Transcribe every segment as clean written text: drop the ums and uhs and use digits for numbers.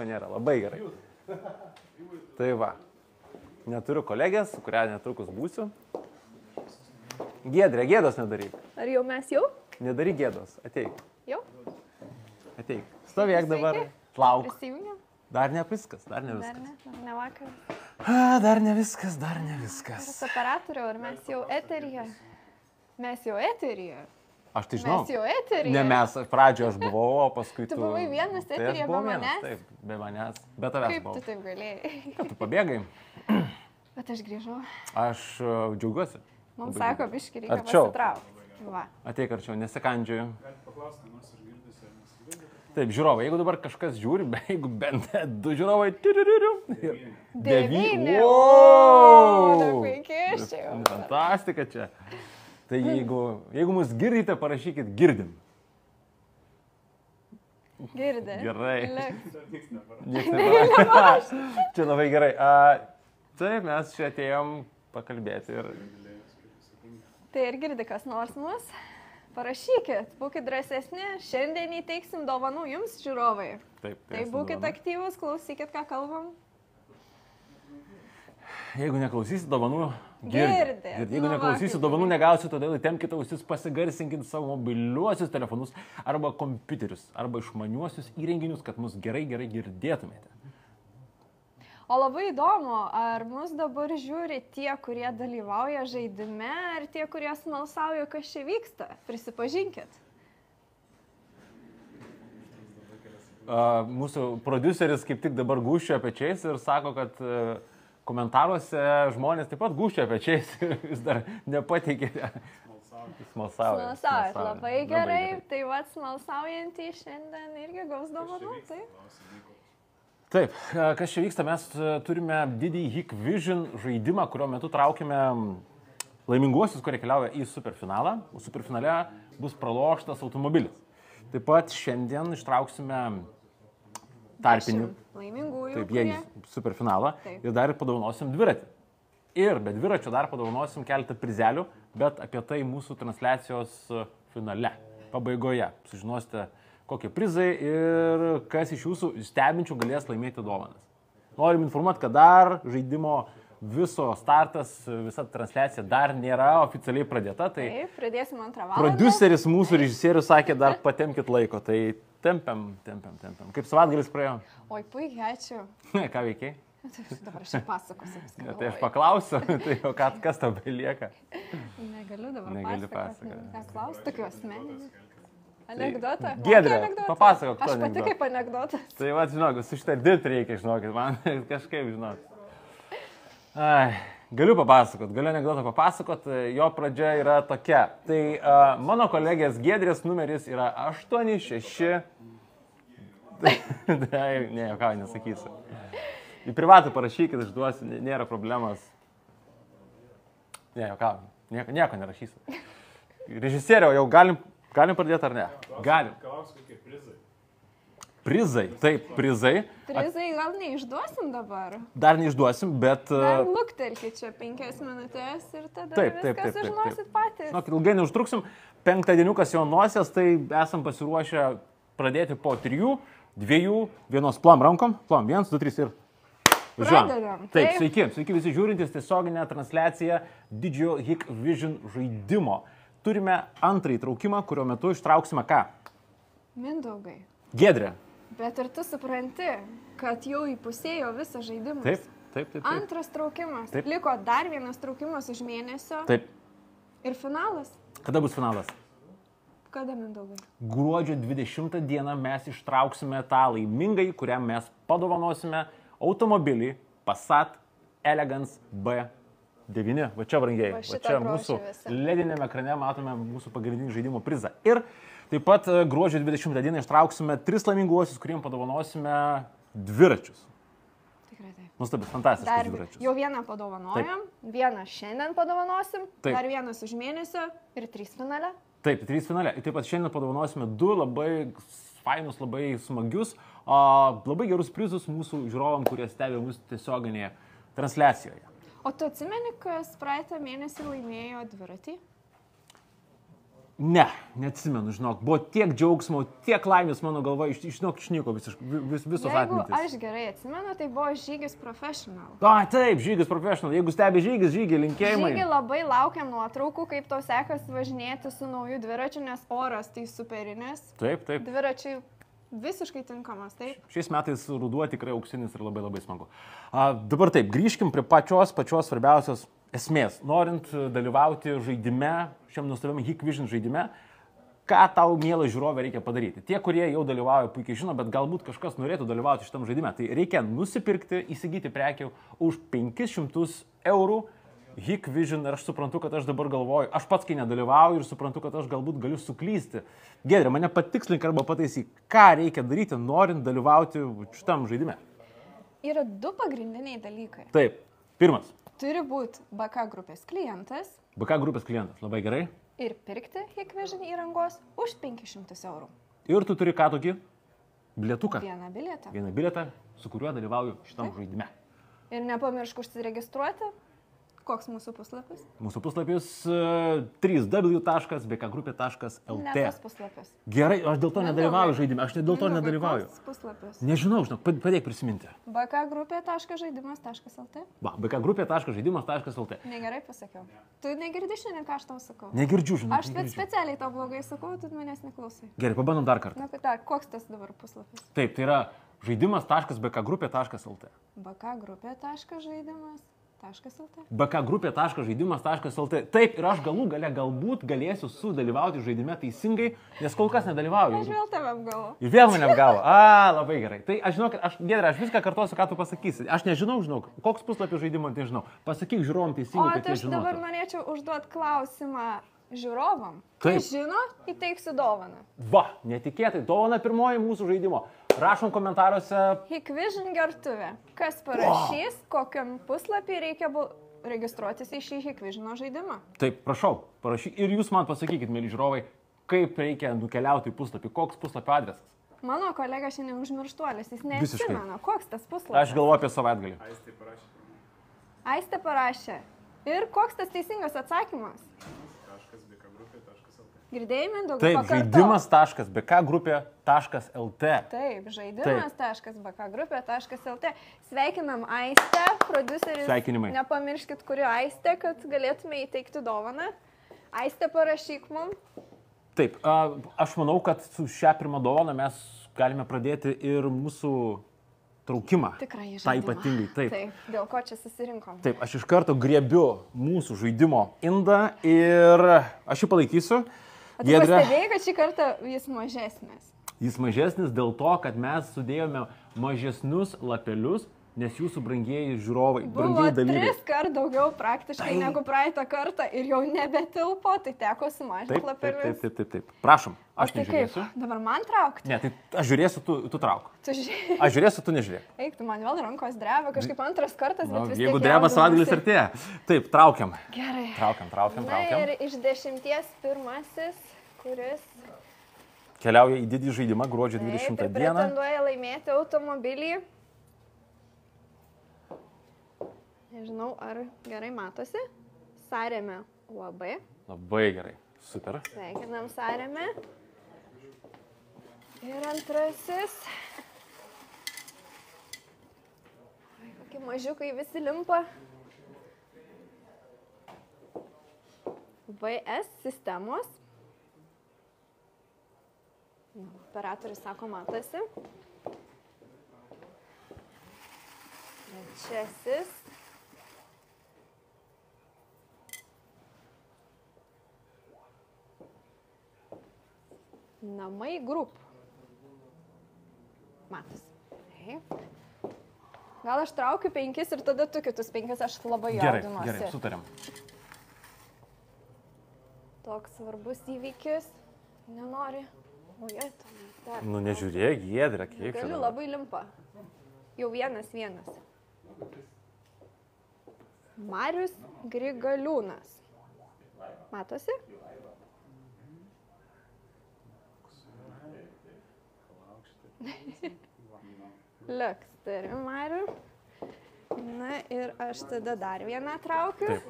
nieko nėra. Labai gerai. Tai va. Neturiu kolegės, su kuria netrukus būsiu. Giedrė, gėdos nedaryk. Ar jau mes jau? Nedaryk gėdos. Ateik. Jau? Ateik. Stovėk dabar. Lauk. Prisijungiam? Dar ne viskas, dar ne Dar viskas. ne, ne vakar. Dar ne viskas, dar ne viskas. Su operatoriu, ar mes jau eteryje? Mes jau eteryje. Aš tai žinau. Mes jau eteryje. Ne mes, pradžioje aš buvau, o paskui tu... Tu buvai vienas Tai aš eteryje be buvau vienas, manęs? Taip, be manęs. Be tavęs Kaip buvau. tu taip galėjai? Kad tu pabėgai. Bet aš grįžau. Aš džiaugiuosi. Mums Labai sako, džiaugiuosi. biški reikia Arčiau. pasitraukti. Va. Ateik arčiau, nesikandžioju. Taip, žiūrovai, jeigu dabar kažkas žiūri, jeigu bent 2 žiūrovai... 9. Wow! Na, puikiai, aš čia jau. Fantastika čia. Tai jeigu mus girdite, parašykit girdim. Girdė. Gerai. Liks. Niekas neparašė. Čia labai gerai. Taip, mes čia atėjom pakalbėti ir... Tai ir girdi kas nors mus. Parašykit, būkit drąsesni, šiandien įteiksim dovanų jums, žiūrovai. Taip, Tai būkit aktyvus, klausykit, ką kalbam. Jeigu neklausysit dovanų, Girdit. Jeigu Nu, neklausysit va, dovanų, negausit, todėl įtempkite ausis, pasigarsinkit savo mobiliuosius telefonus arba kompiuterius, arba išmaniuosius įrenginius, kad mus gerai girdėtumėte. O labai įdomu, ar mus dabar žiūri tie, kurie dalyvauja žaidime, ar tie, kurie smalsauja, kas čia vyksta. Prisipažinkit. Mūsų produceris kaip tik dabar gūščia pečiais ir sako, kad komentaruose žmonės taip pat gūščia pečiais ir vis dar nepateikėte. Smalsaujat. Labai gerai. Tai va, smalsaujantys šiandien irgi gaus dovanų. Taip, kas čia vyksta, mes turime didįjį Hikvision žaidimą, kurio metu traukime laiminguosius, kurie keliauja į superfinalą. O superfinale bus praloštas automobilis. Taip pat šiandien ištrauksime tarpinį. Laimingųjų. Taip, jie į superfinalą. Taip. Ir dar padovanosim dviratį. Ir be dviračio dar padovanosim keletą prizelių, bet apie tai mūsų transliacijos finale, pabaigoje. Sužinosite, kokie prizai ir kas iš jūsų stebinčių galės laimėti dovanas. Norim informuoti, kad dar žaidimo viso startas, visa transliacija dar nėra oficialiai pradėta. Tai Taip, pradėsim 2 valandą. Produceris mūsų režisierius sakė, dar patemkit laiko. Tai tempiam. Kaip savaitgalis praėjo? Oi, puikiai, ačiū. Ką veikiai? Dabar aš pasakosiu. Tai aš paklausiu, tai o kas tau belieka? Negaliu dabar Negali pasakoti. pasakoti. Neklausiu tokiu asmeniniu. Anekdotą? Giedrė, Kokį anekdotą? papasakok tu Aš pati anekdotą. kaip anekdotas. Tai va, žinok, su šitą dirbti reikia, žinokit, man kažkaip, žinok. Ai, galiu anekdotą papasakot, jo pradžia yra tokia. Tai mano kolegės Giedrės numeris yra 86. Tai, ne, ką nesakysiu. Į privatų parašykit, išduosiu, nėra problemos. Ne, ką, nieko nerašysiu. Režisieriau, jau galim pradėti ar ne? Galim. Klausiu, kokie prizai. Prizai, taip, prizai. Prizai gal neišduosim dabar. Dar neišduosim, bet... Dar luktelkit čia 5 minutės ir tada viską sužinosit patys. Žinok, ilgai neužtruksim. 5 dieniukas jau nosies, tai esam pasiruošę pradėti po 3, 2, 1 plom rankom. Plom, 1, 2, 3 ir... Pradedam. Taip, sveiki visi žiūrintys tiesioginę transliaciją didžiojo Hikvision žaidimo. Turime antrą įtraukimą, kurio metu ištrauksime ką? Mindaugai. Giedrė. Bet ir tu supranti, kad jau įpusėjo visą žaidimą. Taip. Antras traukimas. Taip. Liko dar vienas traukimas už mėnesio. Taip. Ir finalas. Kada bus finalas? Kada, Mindaugai? Gruodžio 20 dieną mes ištrauksime tą laimingąjį, kuriam mes padovanosime automobilį Passat Elegance B9. Va čia, brangiai. Va Va šitą čia grožį mūsų visą. ledinėme ekrane matome mūsų pagrindinį žaidimo prizą. Ir taip pat gruodžio 20 dieną ištrauksime 3 laiminguosius, kuriem padovanosime dviračius. Tikrai taip. Nuostabus, fantastiškus Dar dviračius. jau vieną padovanojom, vieną šiandien padovanosim, Taip. dar vienas už mėnesio ir 3 finale. Taip, 3 finale. Ir taip pat šiandien padovanosime 2 labai fainus, labai smagius, labai gerus prizus mūsų žiūrovam, kurie stebi mūsų tiesioginėje transliacijoje. O tu atsimeni, kas praeitą mėnesį laimėjo dviratį? Ne, neatsimenu, žinok. Buvo tiek džiaugsmo, tiek laimės mano galvoje, žinok, išnyko visos atmintis. Jeigu aš gerai atsimenu, tai buvo žygis professional. Taip, žygis professional. Jeigu stebi žygį, linkėjimai. Žygį labai laukiam nuotraukų, kaip tau sekasi važinėti su nauju dviračiu, nes oras tai superinis. Taip. Dviračiai visiškai tinkamas, taip. Šiais metais ruduo tikrai auksinis ir labai labai smagu. Dabar taip, grįžkim prie pačios svarbiausios esmės. Norint dalyvauti žaidime, šiam nuostabiam Hikvision žaidime, ką tau, mielas žiūrovė, reikia padaryti. Tie, kurie jau dalyvauja, puikiai žino, bet galbūt kažkas norėtų dalyvauti šitam žaidime. Tai reikia nusipirkti, įsigyti prekių už 500 eurų Hikvision. Ir aš suprantu, kad aš dabar galvoju, aš pats kai nedalyvauju ir suprantu, kad aš galbūt galiu suklysti. Giedrė, mane patikslink arba pataisyk, ką reikia daryti, norint dalyvauti šitam žaidime. Yra du pagrindiniai dalykai. Taip, pirmas. Turi būti BK grupės klientas. BK grupės klientas, labai gerai. Ir pirkti Hikvision įrangos už 500 eurų. Ir tu turi ką tokį? Bilietuką. Vieną bilietą. Vieną bilietą, su kuriuo dalyvauju šitam žaidime. Ir nepamiršk užsiregistruoti. Koks mūsų puslapis? Mūsų puslapis 3w.bkgrupė.lt. Ne tas puslapis. Gerai, aš dėl to nedalyvauju žaidime, aš dėl to nedalyvauju. Koks puslapis? Nežinau, žinok, padėk prisiminti. bkgrupė.žaidimas.lt. bkgrupė.žaidimas.lt. Negerai pasakiau. Tu negirdi šiandien, ką aš tau sakau? Negirdžiu, žinok. Aš specialiai tau blogai sakau, tu manęs neklausai. Gerai, pabandom dar kartą. Na, dar, koks tas dabar puslapis? Taip, tai yra žaidimas.bkgrupė.lt. bkgrupė.žaidimas.lt. bkgrupė.žaidimas.lt. Taip, ir aš galbūt galėsiu sudalyvauti žaidime teisingai, nes kol kas nedalyvauju. Aš vėl tave apgavau. Ir vėl mane apgavo. Labai gerai. Tai aš žinau, Giedrė, aš viską kartuosiu, ką tu pasakysi. Aš nežinau, koks puslapis žaidimo, tai žinau. Pasakyk žiūrovom teisingai, kad jie žinotų. O aš dabar norėčiau užduoti klausimą žiūrovam. Kai žino, įteiksiu dovaną. Va, netikėtai, dovana pirmoji mūsų žaidimo. Rašom komentaruose. Hikvision gertuvė. Kas parašys, kokiam puslapį reikia registruotis į šį Hikvisiono žaidimą? Taip, prašau, parašyk. Ir jūs man pasakykit, mėly žiūrovai, kaip reikia nukeliauti į puslapį, koks puslapio adresas. Mano kolega šiandien užmirštuolis, jis neatsimena, koks tas puslapis. Aš galvoju apie savaitgalį. Aistė parašė. Ir koks tas teisingas atsakymas? Girdėjai, Mindaugai? Taip, žaidimas.bkgrupė.lt. Taip, žaidimas.bkgrupė.lt. Sveikinam Aistę, prodiuseris. Sveikinimai. Nepamirškit, kuri Aistė, kad galėtume įteikti dovaną. Aistė, parašyk mum. Taip, aš manau, kad su šią pirmą dovaną mes galime pradėti ir mūsų traukimą. Tikrai žaidimą. Tai ypatingai, taip. Taip, dėl ko čia susirinkom. Taip, aš iš karto griebiu mūsų žaidimo indą ir aš jį palaikysiu. O tu pastebėjai, kad šį kartą jis mažesnis? Jis mažesnis dėl to, kad mes sudėjome mažesnius lapelius, nes jūsų brangieji žiūrovai, brangieji dalyviai. Buvo 3 kart daugiau praktiškai negu praeitą kartą ir jau nebetilpo, tai teko sumažinti lapelius. Taip. Prašom, aš tai nežiūrėsiu. Kaip? Dabar man traukti? Ne, tai aš žiūrėsiu, tu trauk. Tu žiūrėsi. Aš žiūrėsiu, tu nežiūrėk. Eik, tu man vėl rankos dreba, kažkaip antras kartas, bet vis tiek. Jeigu dreba savaitgalis artėja. Taip, traukiam. Gerai. Traukiam. Na ir iš 10 pirmasis, kuris keliauja į didį žaidimą gruodžio 20 dieną. Taip, pretenduoja laimėti automobilį. Nežinau, ar gerai matosi. Sarėme UAB. Labai gerai, super. Sveikinam Sarėme. Ir antrasis. Kokie mažiukai visi limpa. VS sistemos. Operatorius sako, matosi. Trečiasis. Namai grup. Matos. Gal aš traukiu 5 ir tada tu kitus 5, aš labai jaudinuosi. Gerai, sutariam. Toks svarbus įvykis. Nenori. Nu, nežiūrėk, Giedrė, kiek čia. Galiu, labai limpa. Jau 1-1. Marius Grigaliūnas. Matosi? Liuks, turi Marių. Na ir aš tada dar vieną traukiu. Taip.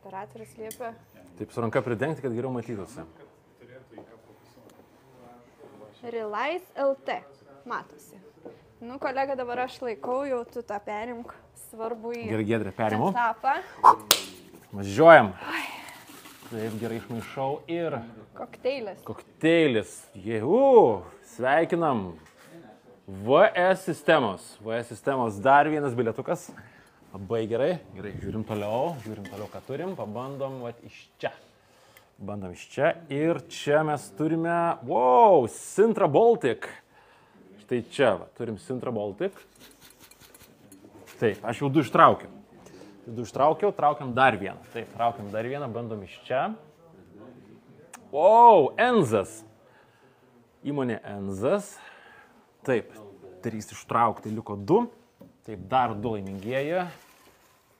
Operatorius liepia. Taip, su ranka pridengti, kad geriau matytųsi. Relais LT. Matosi. Nu, kolega, dabar aš laikau, jau tu tą perimk. Svarbu į Gerai, Giedrė, perimu. etapą. Važiuojam. Taip, gerai išmaišau ir Kokteilis. kokteilis. Jehu, sveikinam. VS sistemos. VS sistemos dar vienas bilietukas. Labai gerai. Gerai, žiūrim toliau, ką turim. Pabandom iš čia. Bandom iš čia. Ir čia mes turime, wow, Sintra Baltic. Štai čia, va, turim Sintra Baltic. Taip, aš jau du ištraukiau. Traukiam dar vieną. Taip, traukiam dar vieną, bandom iš čia. Wow, Enzas. Įmonė Enzas. Taip, 3 ištraukti, liko 2. Taip, dar 2 laimingieji.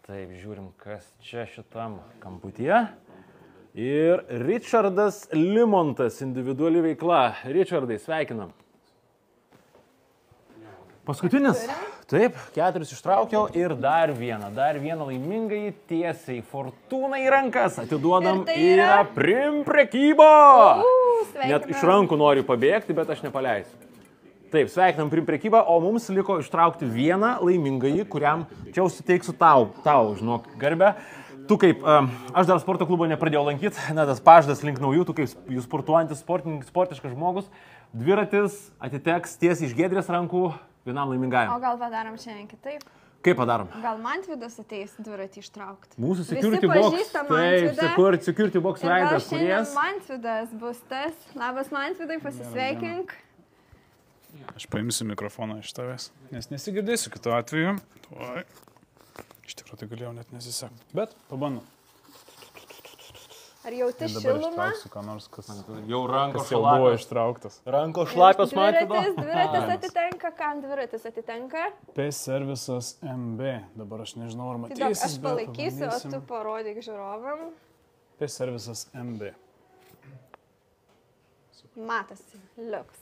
Taip, žiūrim, kas čia šitam kamputyje. Ir Richardas Limontas, individuali veikla. Richardai, sveikinam. Paskutinis. Taip, 4 ištraukiau ir dar vieną laimingai tiesiai Fortūną į rankas atiduodam į Prim prekybą. Net iš rankų noriu pabėgti, bet aš nepaleisiu. Taip, sveikinam Prim prekybą, o mums liko ištraukti vieną laimingąjį, kuriam čia jau suteiksiu tau, žinok, garbę. Tu kaip, aš dar sporto klubo nepradėjau lankyti, tas pažadas link naujų, tu kaip jūs sportuojantis, sportiškas žmogus, dviratis atiteks tiesiai iš Giedrės rankų vienam laimingajam. O gal padarom šiandien kitaip? Kaip padarom? Gal Mantvydas ateis dviratį ištraukti? Mūsų security box. Taip, security box veidas, kuries. Mantvydas bus tas. Labas Mantvydai, pasisveikink. Aš paimsiu mikrofoną iš tavęs, nes nesigirdėsiu kitu atveju. Iš tikrųjų tai galėjau net nesisekti, bet pabandom. Ar jauti šilumą? Dabar ištrauksiu, ką nors, kas jau rankos jau buvo ištrauktas. Rankos šlapios Mantvydo. Dviratis atitenka, kam dviratis atitenka? P servisas MB, dabar aš nežinau, ar matysi. Aš palaikysiu, o tu parodyk žiūrovam. P servisas MB. Matosi, liuks.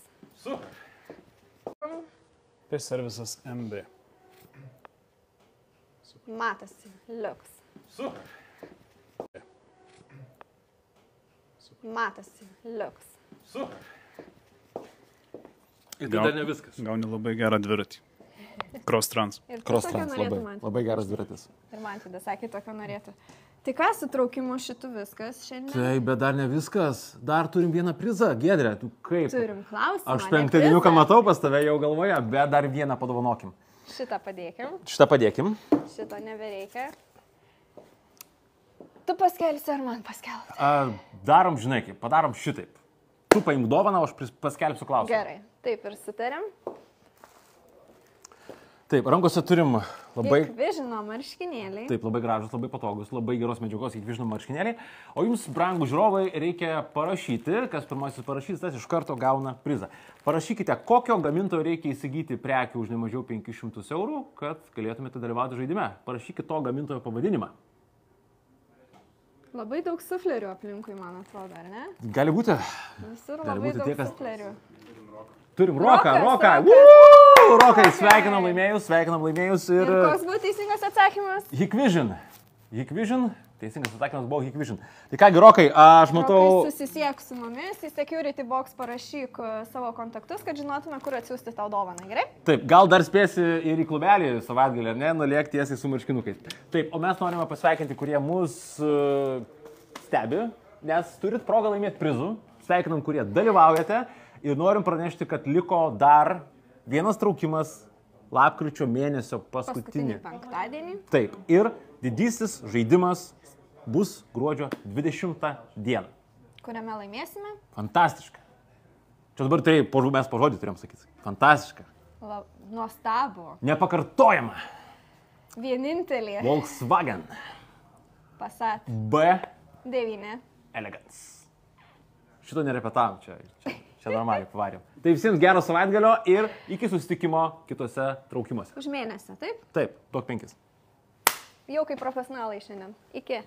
P servisas MB. Matosi, liuks. Matosi, liuks. Ir tai dar ne viskas. Gauni labai gerą dviratį. Cross Trans. Cross Trans, labai geras dviratis. Ir Mantvydas sakė, tokio norėtų. Tai ką su traukimu šitų viskas šiandien? Taip, bet dar ne viskas. Dar turim vieną prizą. Giedrė, tu kaip? Turim klausimą. Aš penktadieniuką matau pas tave jau galvoje, bet dar vieną padovanokim. Šitą padėkim. Šito nebereikia. Tu paskelsi ar man paskelbti? Darom, žinai kaip, padarom šitaip. Tu paimk dovaną, o aš paskelbsiu klausimą. Gerai, taip ir sutarėm. Taip, rankose turim labai... Hikvisiono marškinėliai. Taip, labai gražus, labai patogus, labai geros medžiagos Hikvisiono marškinėliai. O jums, brangų žiūrovai, reikia parašyti, kas pirmasis parašys, tas iš karto gauna prizą. Parašykite, kokio gamintojo reikia įsigyti prekių už nemažiau 500 eurų, kad galėtumėte dalyvauti žaidime. Parašykite to gamintojo pavadinimą. Labai daug suflerių aplinkui, man atrodo, ar ne? Gali būti. Visur labai daug suflerių. Turim Roką. Rokai, sveikinam laimėjus. Ir koks buvo teisingas atsakymas? Hikvision. Teisingas atsakymas buvo Hikvision. Tai kągi, Rokai, aš matau... Rokai, susisiek su mumis, į security box parašyk savo kontaktus, kad žinotume, kur atsiųsti tau dovaną, gerai? Taip, gal dar spėsi ir į klubelį savaitgalį, ar ne, nulėk tiesiai su marškinukais. Taip, o mes norime pasveikinti, kurie mus stebi, nes turit progą laimėti prizų. Sveikinam, kurie dalyvaujate. Ir norim pranešti, kad liko dar vienas traukimas lapkričio mėnesio paskutinį penktadienį. Taip, ir didysis žaidimas bus gruodžio 20 dieną. Kuriame laimėsime? Fantastiška. Čia dabar tai mes po žodį turėjom sakyti. Fantastiška. Nuostabu. Nepakartojama. Vienintelė. Volkswagen. Passat. B9 Elegance. Šito nerepetavom čia normaliai pavarėm. Tai visiems gero savaitgalio ir iki susitikimo kitose traukimuose. Už mėnesį, taip? Taip, duok 5. Jau kaip profesionalai šiandien. Iki.